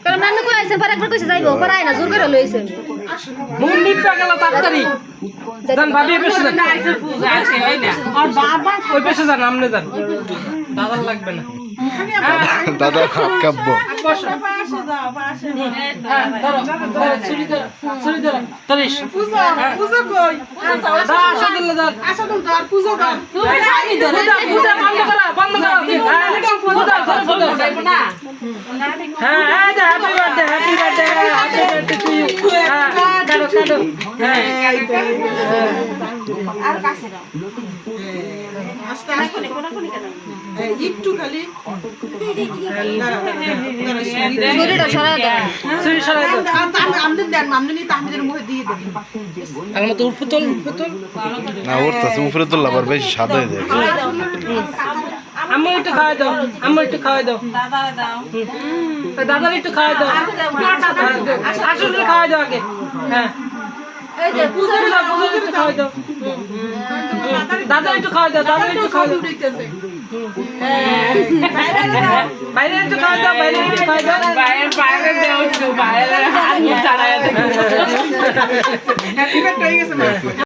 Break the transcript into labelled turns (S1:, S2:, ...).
S1: কারণ নানু কই আইছে পরে একবার কইছে যাইবো পরে আয় না জোর করে লইছে
S2: মন নিপা গেল তাড়াতাড়ি জান ভাবি পেছে যান
S3: আইছে পূজা আছে ওই না আর বাবা
S2: ওই পেছে যান আমনে যান দাদার লাগবে না
S4: দাদা কাব্য
S2: বসো
S3: পাশে যাও পাশে
S2: হ্যাঁ ধরো ছুরি ধরো তরিস
S3: পূজা পূজা কই
S2: দা আসা দিলে যান
S3: আসো তো আর পূজা দাও
S2: তুমি জানি ধরো পূজা বন্ধ করো হ্যাঁ পূজা যাইবো না হ্যাঁ এই যে হ্যাপি বার্থডে টু ইউ হ্যাঁ কাটো কাটো হ্যাঁ
S3: আর কাছে দাও আস্তে আস্তে কোন কেন একটু খালি
S1: শরীরটা সরায় দাও
S2: ছুরি সরাই দাও
S3: আমদের দেন আমদের তাহমিদের মুখে দিয়ে দেন
S2: আমার তো ফুতল
S4: না উঠতেছে উপরে তো আবার বেশি স্বাদ হয়ে যায়
S2: আম্মু একটু খাওয়াই দাও আম্মু একটু খাওয়াই দাও
S3: দাদা দাও
S2: দাদার একটু খাওয়াই দাও আসলে খাওয়াই দাও আগে হ্যাঁ
S1: এই যে
S2: পূজা একটু খাওয়াই দাও দাদা একটু খাওয়াই দাও দাদা একটু খাওয়াই দাও বাইরে একটু খাওয়াই দাও বাইরে একটু খাওয়াই দাও
S3: বাইরে দেও বাইরে হাত মুখ ছাড়ায় দেখো হ্যাপি বার্থডে হয়ে গেছে